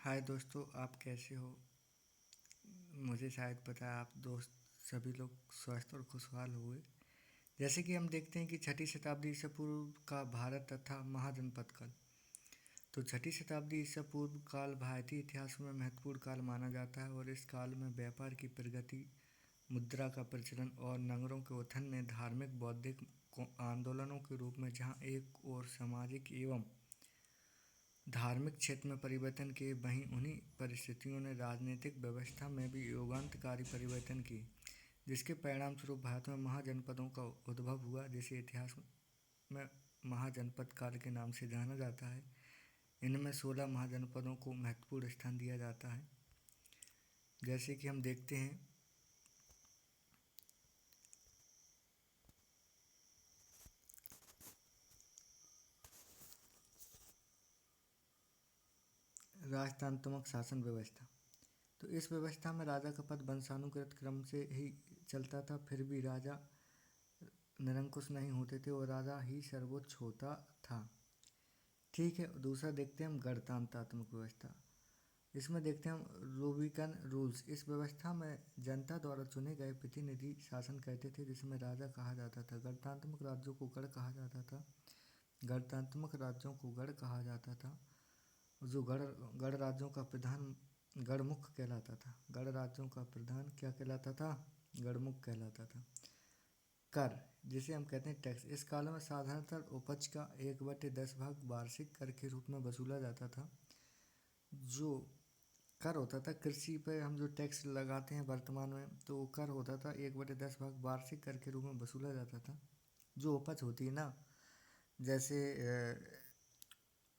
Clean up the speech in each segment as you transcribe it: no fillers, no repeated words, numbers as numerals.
हाय दोस्तों, आप कैसे हो? मुझे शायद पता है आप दोस्त सभी लोग स्वस्थ और खुशहाल हुए। जैसे कि हम देखते हैं कि छठी शताब्दी ईसा पूर्व का भारत तथा महाजनपद काल। तो छठी शताब्दी ईसा पूर्व काल भारतीय इतिहास में महत्वपूर्ण काल माना जाता है और इस काल में व्यापार की प्रगति, मुद्रा का प्रचलन और नगरों के उत्थान ने धार्मिक बौद्धिक आंदोलनों के रूप में जहाँ एक और सामाजिक एवं धार्मिक क्षेत्र में परिवर्तन किए, वहीं उन्हीं परिस्थितियों ने राजनीतिक व्यवस्था में भी योगांतकारी परिवर्तन किए, जिसके परिणाम स्वरूप भारत में महाजनपदों का उद्भव हुआ, जिसे इतिहास में महाजनपद काल के नाम से जाना जाता है। इनमें 16 महाजनपदों को महत्वपूर्ण स्थान दिया जाता है। जैसे कि हम देखते हैं राजतंत्रात्मक शासन व्यवस्था। तो इस व्यवस्था में राजा का पद वंशानुक्रत क्रम से ही चलता था, फिर भी राजा निरंकुश नहीं होते थे और राजा ही सर्वोच्च होता था। ठीक है, दूसरा देखते हैं हम गणतंत्रात्मक व्यवस्था। इसमें देखते हैं हम रूबिकन रूल्स। इस व्यवस्था में जनता द्वारा चुने गए प्रतिनिधि शासन करते थे, जिसमें राजा कहा जाता था। गणतंत्रात्मक राज्यों को गढ़ कहा जाता था। गणतंत्रात्मक राज्यों को गढ़ कहा जाता था। जो गढ़ राज्यों का प्रधान गढ़मुख कहलाता था। गढ़ राज्यों का प्रधान क्या कहलाता था? गढ़मुख कहलाता था। कर, जिसे हम कहते हैं टैक्स, इस काल में साधारणतः उपज का 1/10 भाग वार्षिक कर के रूप में वसूला जाता था। जो कर होता था कृषि पर हम जो टैक्स लगाते हैं वर्तमान में, तो वो कर होता था 1/10 भाग वार्षिक कर के रूप में वसूला जाता था। जो उपज होती है ना, जैसे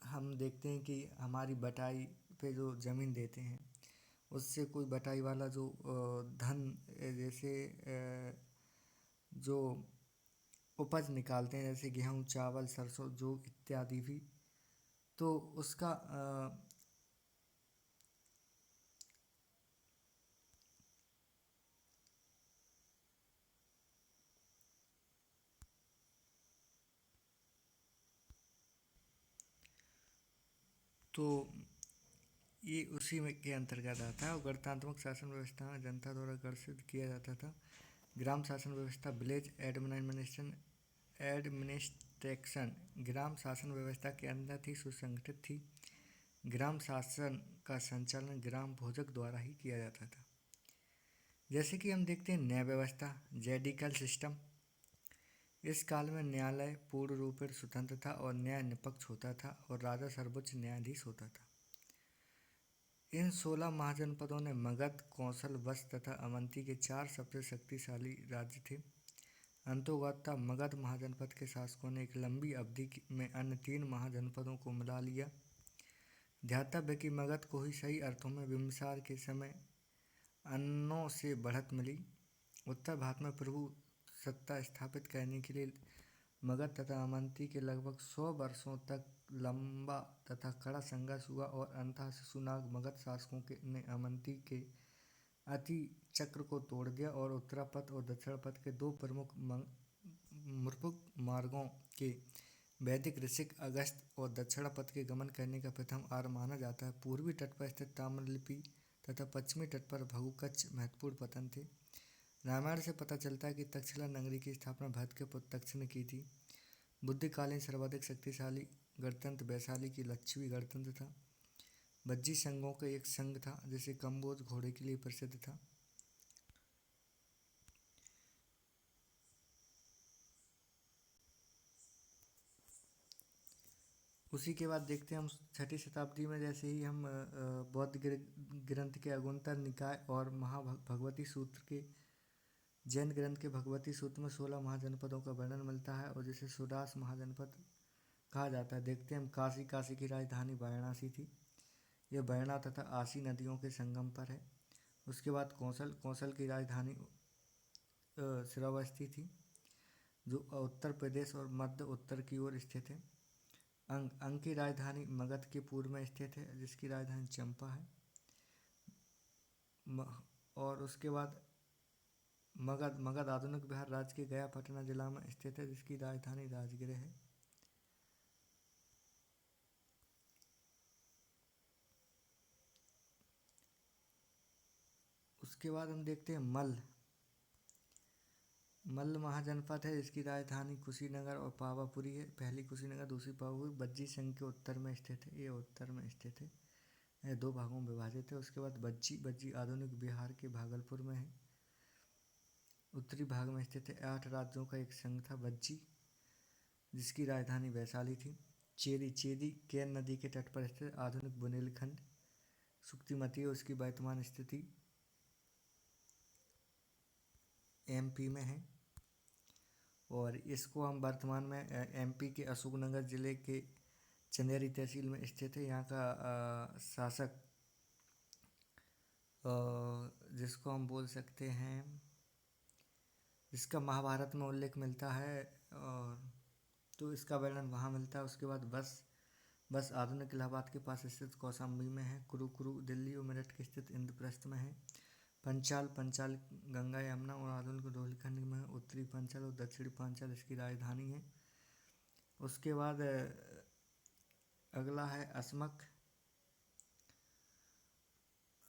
हम देखते हैं कि हमारी बटाई पे जो ज़मीन देते हैं, उससे कोई बटाई वाला जो धन, जैसे जो उपज निकालते हैं, जैसे गेहूँ, चावल, सरसों, जो इत्यादि भी, तो उसका तो ये उसी में के अंतर्गत आता है। और गणतांत्रिक शासन व्यवस्था में जनता द्वारा गठित किया जाता था। ग्राम शासन व्यवस्था, विलेज एडमिनिस्ट्रेशन ग्राम शासन व्यवस्था के अंदर थी, सुसंगठित थी। ग्राम शासन का संचालन ग्राम भोजक द्वारा ही किया जाता था। जैसे कि हम देखते हैं न्याय व्यवस्था, जेडिकल सिस्टम। इस काल में न्यायालय पूर्ण रूप से स्वतंत्र था और न्याय निष्पक्ष होता था और राजा सर्वोच्च न्यायाधीश होता था। इन 16 महाजनपदों ने मगध, कौशल, वत्स तथा अवंती के 4 सबसे शक्तिशाली राज्य थे। अंतोगत्वा मगध महाजनपद के शासकों ने एक लंबी अवधि में अन्य 3 महाजनपदों को मिला लिया। ध्यातव्य कि मगध को ही सही अर्थों में बिंबिसार के समय अन्नों से बढ़त मिली। उत्तर भारत में प्रभु सत्ता स्थापित करने के लिए मगध तथा अवंती के लगभग 100 वर्षों तक लंबा तथा कड़ा संघर्ष हुआ और अंततः शिशुनाग मगध शासकों ने अवंती के अति चक्र को तोड़ दिया और उत्तरापथ और दक्षिणापथ के 2 प्रमुख मार्गों के वैदिक ऋषिक अगस्त और दक्षिणापथ के गमन करने का प्रथम आर्य माना जाता है। पूर्वी तट पर स्थित ताम्रलिप्ति तथा पश्चिमी तट पर भगुकच्छ महत्वपूर्ण पतन थे। रामायण से पता चलता है कि तक्षशिला नगरी की स्थापना भरत के पुत्र तक्ष ने की थी। बुद्धिकालीन सर्वाधिक शक्तिशाली गणतंत्र वैशाली की लक्ष्मी गणतंत्र था। बज्जी संघों का एक संघ था, जिसे कम्बोज घोड़े के लिए प्रसिद्ध था। उसी के बाद देखते हैं हम छठी शताब्दी में, जैसे ही हम बौद्ध ग्रंथ के अगुंतर निकाय और महाभगवती सूत्र के जैन ग्रंथ के भगवती सूत्र में 16 महाजनपदों का वर्णन मिलता है और जिसे सुदास महाजनपद कहा जाता है। देखते हैं हम काशी की राजधानी वाराणसी थी। यह वैणा तथा आसी नदियों के संगम पर है। उसके बाद कौशल की राजधानी श्रावस्ती थी, जो उत्तर प्रदेश और मध्य उत्तर की ओर स्थित है। अंग की राजधानी मगध के पूर्व में स्थित है, जिसकी राजधानी चंपा है। और उसके बाद मगध आधुनिक बिहार राज्य के गया पटना जिला में स्थित है, जिसकी राजधानी राजगृह है। उसके बाद हम देखते हैं मल्ल महाजनपद है, इसकी राजधानी कुशीनगर और पावापुरी है। पहली कुशीनगर, दूसरी पावापुरी। बज्जी संघ के उत्तर में स्थित है, ये उत्तर में स्थित है, ये 2 भागों में विभाजित है। उसके बाद बज्जी आधुनिक बिहार के भागलपुर में है, उत्तरी भाग में स्थित है। 8 राज्यों का एक संघ था बज्जी, जिसकी राजधानी वैशाली थी। चेदी केन नदी के तट पर स्थित आधुनिक बुंदेलखंड। सुक्तिमती उसकी वर्तमान स्थिति एमपी में है, और इसको हम वर्तमान में एमपी के अशोकनगर जिले के चंदेरी तहसील में स्थित है। यहाँ का शासक जिसको हम बोल सकते हैं, जिसका महाभारत में उल्लेख मिलता है, और तो इसका वर्णन वहाँ मिलता है। उसके बाद बस आधुनिक इलाहाबाद के पास स्थित कौशाम्बी में है। कुरु दिल्ली और मेरठ के स्थित इंद्रप्रस्थ में है। पंचाल गंगा यमुना और आधुनिक रोहिलखंड में है। उत्तरी पंचाल और दक्षिणी पंचाल इसकी राजधानी है। उसके बाद अगला है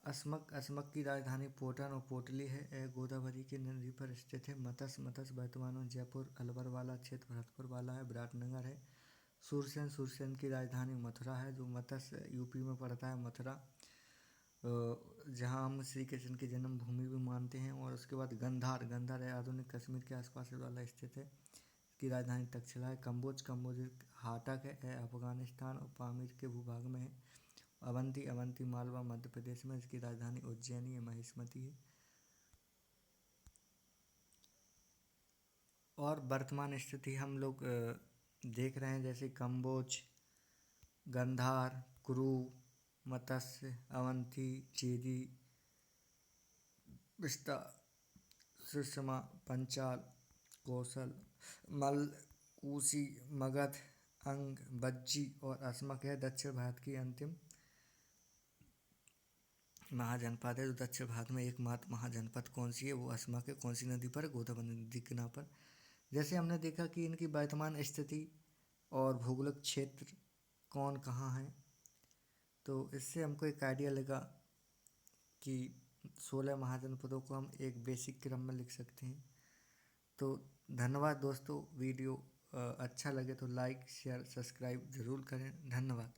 असमक की राजधानी पोटन और पोटली है। गोदावरी की नदी पर स्थित है। मत्स्य वर्तमान में जयपुर अलवर वाला क्षेत्र भरतपुर वाला है। विराटनगर है। सुरसेन की राजधानी मथुरा है, जो मत्स्य यूपी में पड़ता है, मथुरा, जहाँ हम श्री कृष्ण की जन्मभूमि भी मानते हैं। और उसके बाद गंधार है, आधुनिक कश्मीर के आसपास वाला स्थित है, इसकी राजधानी तक्षशिला है। कम्बोज हाटक है, अफगानिस्तान और पामीर के भूभाग में है। अवंती मालवा मध्य प्रदेश में, इसकी राजधानी उज्जैनी है, महिष्मती है। और वर्तमान स्थिति हम लोग देख रहे हैं, जैसे कम्बोज, गंधार, कुरु, मत्स्य, अवंती, चेदी, बिस्ता, सुषमा, पंचाल, कौशल, मल्ल, कुशी, मगध, अंग, बज्जी और असमक है। दक्षिण भारत की अंतिम महाजनपद है। जो दक्षिण भारत में एकमात्र महाजनपद कौन सी है, वो असमक है। कौन सी नदी पर? गोदावरी नदी के किनारे पर। जैसे हमने देखा कि इनकी वर्तमान स्थिति और भौगोलिक क्षेत्र कौन कहाँ है, तो इससे हमको एक आइडिया लगा कि 16 महाजनपदों को हम एक बेसिक क्रम में लिख सकते हैं। तो धन्यवाद दोस्तों। वीडियो अच्छा लगे तो लाइक शेयर सब्सक्राइब ज़रूर करें। धन्यवाद।